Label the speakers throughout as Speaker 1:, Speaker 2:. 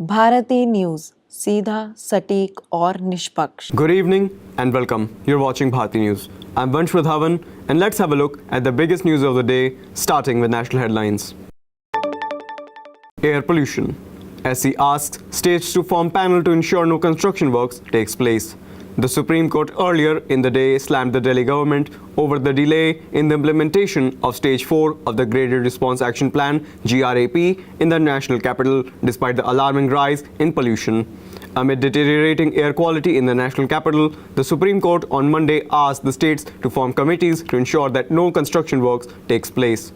Speaker 1: Bharti news, सीधा, सटीक और निष्पक्ष।
Speaker 2: Good evening and welcome. You're watching Bharati News. I'm Vansh Vadhavan and let's have a look at the biggest news of the day, starting with national headlines. Air pollution. SC asks states to form panel to ensure no construction works takes place. The Supreme Court earlier in the day slammed the Delhi government over the delay in the implementation of Stage 4 of the Graded Response Action Plan (GRAP) in the national capital, despite the alarming rise in pollution. Amid deteriorating air quality in the national capital, the Supreme Court on Monday asked the states to form committees to ensure that no construction works takes place.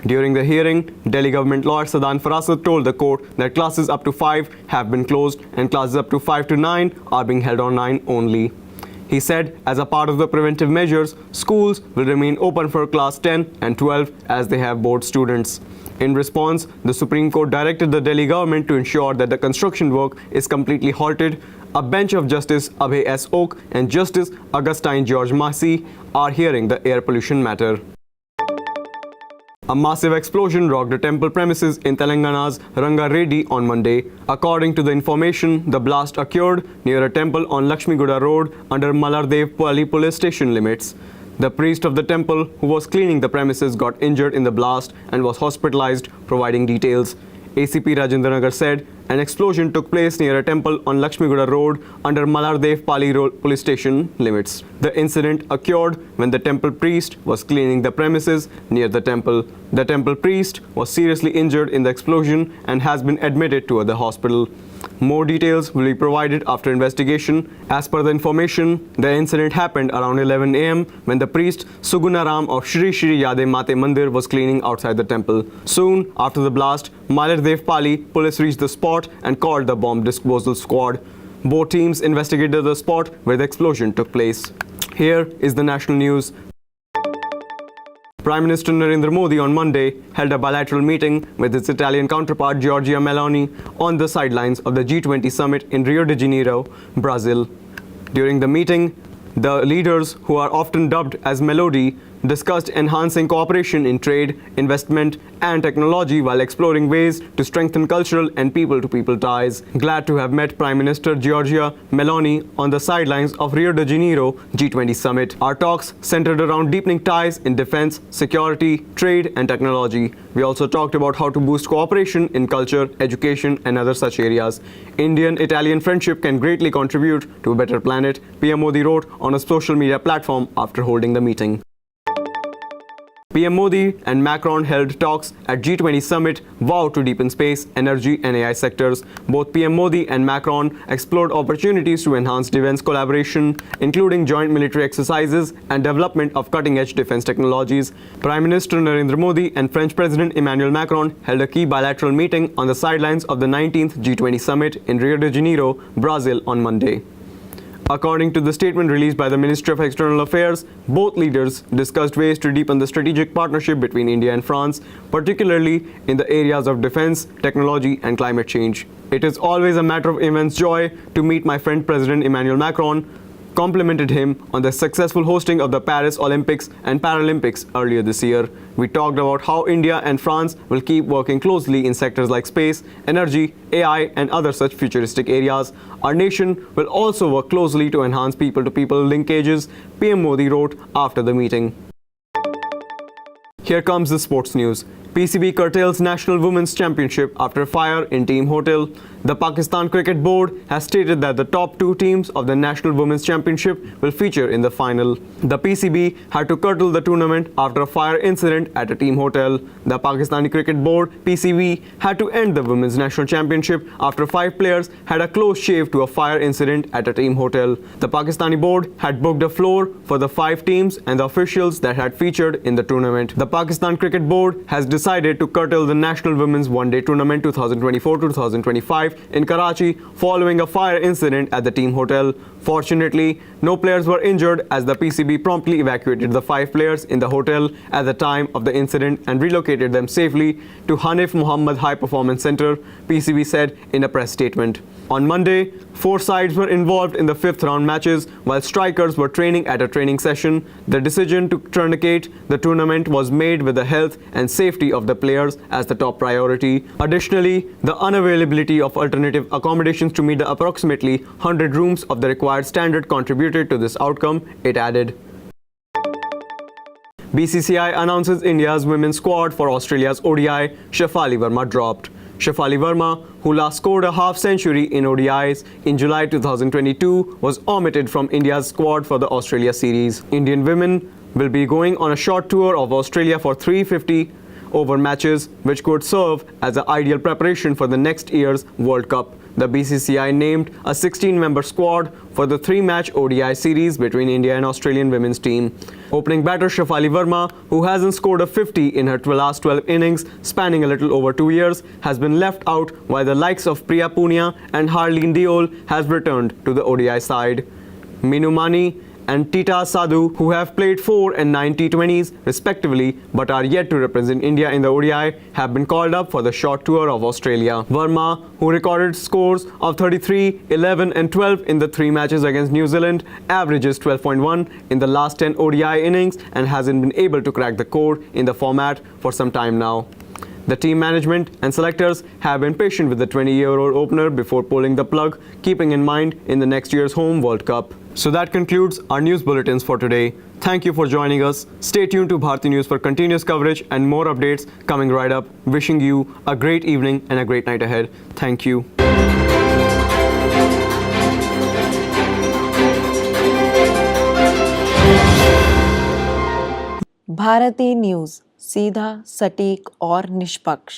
Speaker 2: During the hearing, Delhi government lawyer Sadan Farasat told the court that classes up to 5 have been closed and classes up to 5 to 9 are being held online only. He said, as a part of the preventive measures, schools will remain open for class 10 and 12 as they have board students. In response, the Supreme Court directed the Delhi government to ensure that the construction work is completely halted. A bench of Justice Abhay S. Oak and Justice Augustine George Massey are hearing the air pollution matter. A massive explosion rocked the temple premises in Telangana's Ranga Reddy on Monday. According to the information, the blast occurred near a temple on Lakshmiguda Road under Malardevpalli police station limits. The priest of the temple, who was cleaning the premises, got injured in the blast and was hospitalized, providing details. ACP Rajendranagar said an explosion took place near a temple on Lakshmiguda Road under Malardevpalli police station limits. The incident occurred when the temple priest was cleaning the premises near the temple. The temple priest was seriously injured in the explosion and has been admitted to the hospital. More details will be provided after investigation. As per the information, the incident happened around 11 am when the priest Sugunaram of Shri Shri Yade Mate Mandir was cleaning outside the temple. Soon after the blast, Malardevpalli police reached the spot and called the bomb disposal squad. Both teams investigated the spot where the explosion took place. Here is the national news. Prime Minister Narendra Modi on Monday held a bilateral meeting with his Italian counterpart Giorgia Meloni on the sidelines of the G20 summit in Rio de Janeiro, Brazil. During the meeting, the leaders, who are often dubbed as Melodi, discussed enhancing cooperation in trade, investment, and technology while exploring ways to strengthen cultural and people-to-people ties. Glad to have met Prime Minister Giorgia Meloni on the sidelines of Rio de Janeiro G20 summit. Our talks centered around deepening ties in defense, security, trade, and technology. We also talked about how to boost cooperation in culture, education, and other such areas. Indian-Italian friendship can greatly contribute to a better planet, PM Modi wrote on a social media platform after holding the meeting. PM Modi and Macron held talks at G20 summit vowed to deepen space, energy and AI sectors. Both PM Modi and Macron explored opportunities to enhance defense collaboration, including joint military exercises and development of cutting-edge defense technologies. Prime Minister Narendra Modi and French President Emmanuel Macron held a key bilateral meeting on the sidelines of the 19th G20 summit in Rio de Janeiro, Brazil on Monday. According to the statement released by the Ministry of External Affairs, both leaders discussed ways to deepen the strategic partnership between India and France, particularly in the areas of defense, technology, and climate change. It is always a matter of immense joy to meet my friend President Emmanuel Macron, complimented him on the successful hosting of the Paris Olympics and Paralympics earlier this year. We talked about how India and France will keep working closely in sectors like space, energy, AI, and other such futuristic areas. Our nation will also work closely to enhance people-to-people linkages, PM Modi wrote after the meeting. Here comes the sports news. PCB curtails National Women's Championship after fire in team hotel. The Pakistan Cricket Board has stated that the top 2 teams of the National Women's Championship will feature in the final. The PCB had to curtail the tournament after a fire incident at a team hotel. The Pakistani Cricket Board (PCB) had to end the Women's National Championship after 5 players had a close shave to a fire incident at a team hotel. The Pakistani board had booked a floor for the 5 teams and the officials that had featured in the tournament. The Pakistan Cricket Board has decided to curtail the National Women's One-Day Tournament 2024-2025 in Karachi following a fire incident at the team hotel. Fortunately, no players were injured as the PCB promptly evacuated the 5 players in the hotel at the time of the incident and relocated them safely to Hanif Muhammad High Performance Center, PCB said in a press statement. On Monday, 4 sides were involved in the 5th round matches while strikers were training at a training session. The decision to tournicate the tournament was made with the health and safety of the players as the top priority. Additionally, the unavailability of alternative accommodations to meet the approximately 100 rooms of the required standard contributed to this outcome, it added. BCCI announces India's women's squad for Australia's ODI. Shefali Verma dropped. Shefali Verma, who last scored a half-century in ODIs in July 2022, was omitted from India's squad for the Australia series. Indian women will be going on a short tour of Australia for 350-over matches, which could serve as the ideal preparation for the next year's World Cup. The BCCI named a 16-member squad for the 3-match ODI series between India and Australian women's team. Opening batter Shefali Verma, who hasn't scored a 50 in her last 12 innings, spanning a little over 2 years, has been left out, while the likes of Priya Punia and Harleen Deol has returned to the ODI side. Minu Mani and Tita Sadhu, who have played 4 and 9 T20s respectively but are yet to represent India in the ODI, have been called up for the short tour of Australia. Verma, who recorded scores of 33, 11 and 12 in the 3 matches against New Zealand, averages 12.1 in the last 10 ODI innings and hasn't been able to crack the code in the format for some time now. The team management and selectors have been patient with the 20-year-old opener before pulling the plug, keeping in mind in the next year's home World Cup. So that concludes our news bulletins for today. Thank you for joining us. Stay tuned to Bharti News for continuous coverage and more updates coming right up. Wishing you a great evening and a great night ahead. Thank you.
Speaker 1: Bharati news, सीधा, सटीक और निष्पक्ष।